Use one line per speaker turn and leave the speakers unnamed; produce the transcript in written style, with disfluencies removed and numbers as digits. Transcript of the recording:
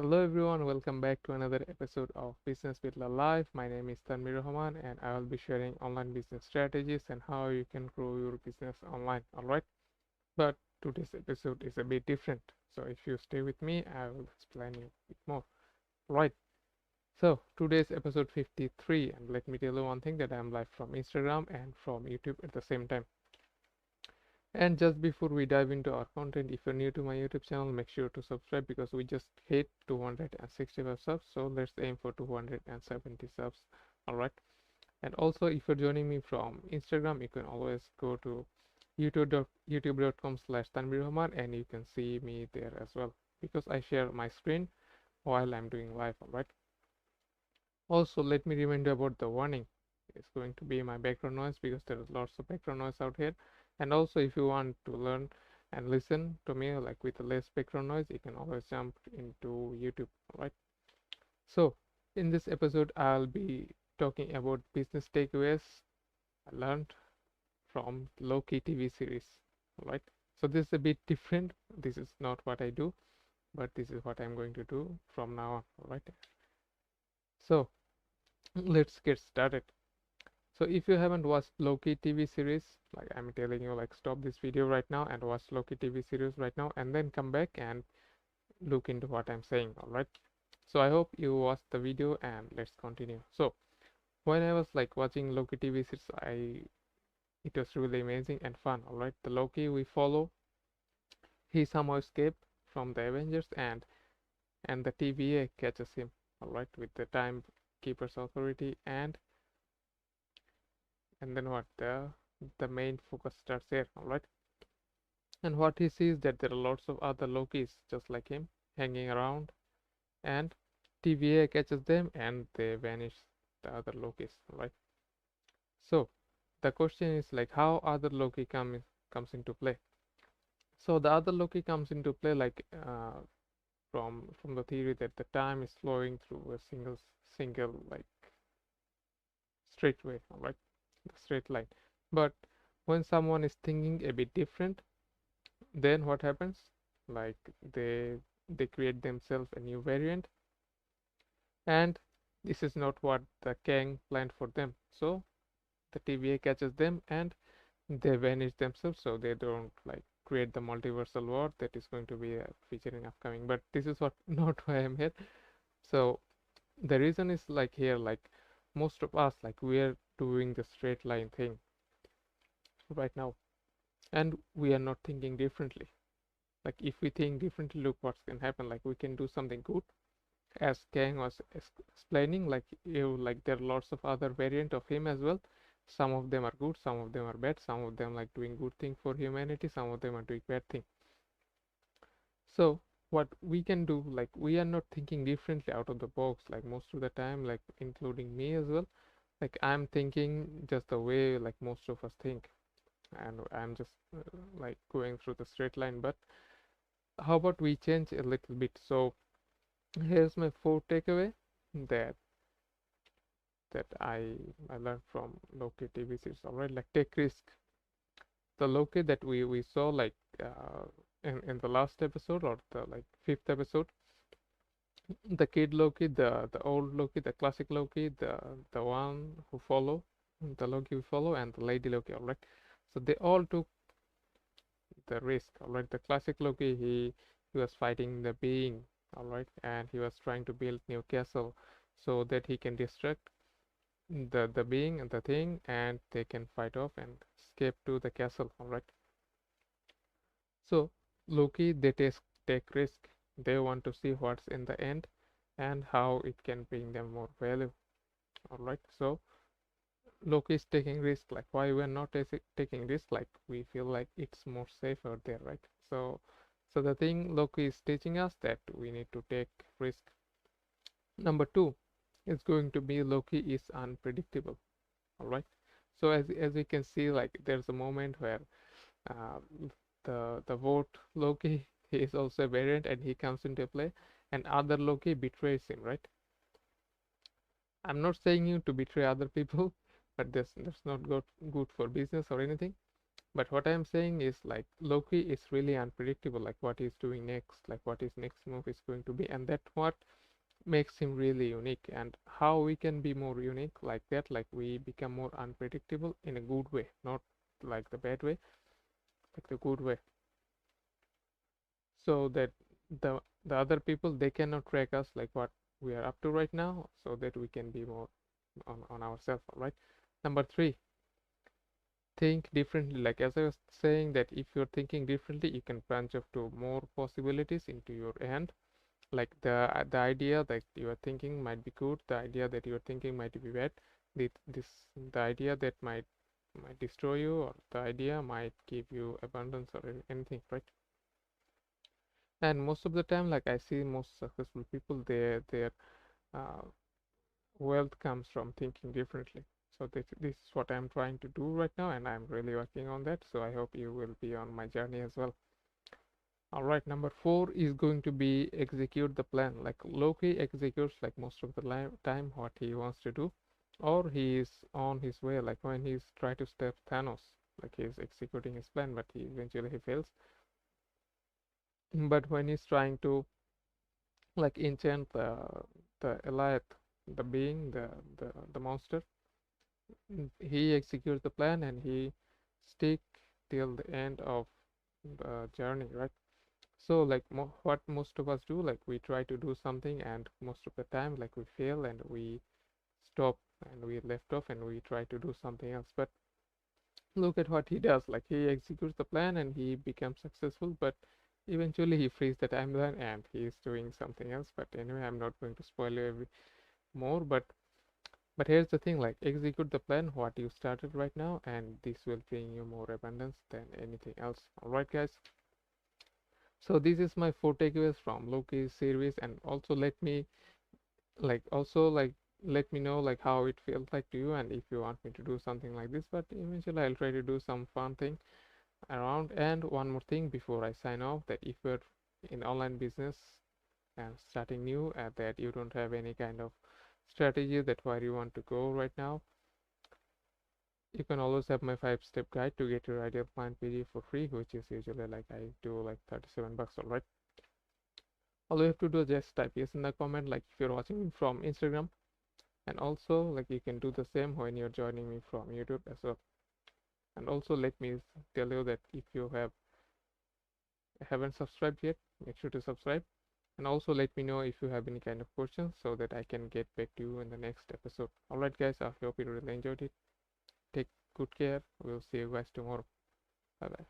Hello everyone, welcome back to another episode of Business with Life. My name is Tanvir Rahman and I will be sharing online business strategies and how you can grow your business online. Alright, but today's episode is a bit different. So if you stay with me, I will explain you a bit more. Right, so today's episode 53, and let me tell you one thing that I am live from Instagram and from YouTube at the same time. And just before we dive into our content, if you're new to my YouTube channel, make sure to subscribe because we just hit 265 subs. So let's aim for 270 subs. Alright. And also, if you're joining me from Instagram, you can always go to youtube.com/tanvirrahman and you can see me there as well because I share my screen while I'm doing live. Alright. Also, let me remind you about the warning. It's going to be my background noise because there is lots of background noise out here. And also, if you want to learn and listen to me like with less background noise, you can always jump into YouTube. Alright. So, in this episode, I'll be talking about business takeaways I learned from Loki TV series. Alright. So this is a bit different. This is not what I do, but this is what I'm going to do from now on. Alright. So let's get started. So if you haven't watched Loki TV series, like I'm telling you, like stop this video right now and watch Loki TV series right now and then come back and look into what I'm saying. Alright. So I hope you watched the video and let's continue. So when I was like watching Loki TV series, it was really amazing and fun. Alright. The Loki we follow, he somehow escaped from the Avengers and the TVA catches him. Alright, with the Timekeeper's authority and then what the main focus starts here. Alright, and what he sees that there are lots of other Lokis just like him hanging around, and TVA catches them and they vanish, the other Lokis. Alright, so the question is like how other Loki comes into play. So the other Loki comes into play like from the theory that the time is flowing through a single like straight way. Alright, the straight line. But when someone is thinking a bit different, then what happens? Like they create themselves a new variant, and this is not what the Kang planned for them. So the TVA catches them and they vanish themselves, so they don't like create the multiversal war that is going to be a feature in upcoming. But this is what not why I'm here. So the reason is like here, like most of us, like we are doing the straight line thing right now and we are not thinking differently. Like if we think differently, look what's can happen. Like we can do something good, as Kang was explaining. Like you, like there are lots of other variant of him as well. Some of them are good, some of them are bad, some of them like doing good thing for humanity, some of them are doing bad thing. So what we can do, like we are not thinking differently out of the box like most of the time, like including me as well. Like I'm thinking just the way like most of us think, and I'm just like going through the straight line. But how about we change a little bit? So here's my fourth takeaway that I learned from Loki TV series. Alright, like take risk. The Loki that we saw like in the last episode or the like fifth episode, the kid Loki, the old Loki, the classic Loki, the one who follow, the Loki we follow, and the lady Loki. Alright, so they all took the risk. Alright, the classic Loki, he was fighting the being. Alright, and he was trying to build new castle so that he can distract the being and the thing, and they can fight off and escape to the castle. Alright, so Loki, they take risk. They want to see what's in the end and how it can bring them more value. Alright, so Loki is taking risk. Like why we're not taking risk? Like we feel like it's more safe out there, right? So the thing Loki is teaching us that we need to take risk. Number two is going to be Loki is unpredictable. All right. So as we can see, like there's a moment where uh, the vote Loki, he is also a variant and he comes into play, and other Loki betrays him, right? I'm not saying you to betray other people, but that's not good for business or anything. But what I'm saying is like Loki is really unpredictable, like what he's doing next, like what his next move is going to be, and that's what makes him really unique. And how we can be more unique like that, like we become more unpredictable in a good way, not like the bad way, like the good way, so that the other people they cannot track us like what we are up to right now, so that we can be more on ourselves. All right. Number three, think differently. Like as I was saying, that if you're thinking differently, you can branch off to more possibilities into your end. Like the idea that you are thinking might be good, the idea that you are thinking might be bad, the idea that might destroy you, or the idea might give you abundance or anything, right? And most of the time, like I see most successful people, their uh, wealth comes from thinking differently. So this is what I'm trying to do right now, and I'm really working on that. So I hope you will be on my journey as well. All right, number four is going to be execute the plan. Like Loki executes like most of the time what he wants to do, or he is on his way. Like when he's trying to stop Thanos, like he's executing his plan, but he fails. But when he's trying to like enchant the Elite, the being, the monster, he executes the plan and he stick till the end of the journey, right? So like what most of us do, like we try to do something and most of the time like we fail and we stop and we left off and we try to do something else. But look at what he does, like he executes the plan and he becomes successful, but eventually he frees the timeline and he is doing something else. But anyway, I'm not going to spoil you more, but here's the thing, like execute the plan what you started right now, and this will bring you more abundance than anything else. All right, guys. So this is my four takeaways from Loki series, and also like let me know like how it feels like to you, and if you want me to do something like this. But eventually I'll try to do some fun thing around. And one more thing before I sign off, that if you're in online business and starting new, that you don't have any kind of strategy that where you want to go right now, you can always have my 5-step guide to get your ideal client PDF for free, which is usually like I do like 37 bucks. All right. All you have to do is just type yes in the comment, like if you're watching me from Instagram, and also like you can do the same when you're joining me from YouTube as well. And also let me tell you that if you haven't subscribed yet, make sure to subscribe. And also let me know if you have any kind of questions so that I can get back to you in the next episode. Alright guys, I hope you really enjoyed it. Take good care. We'll see you guys tomorrow. Bye bye.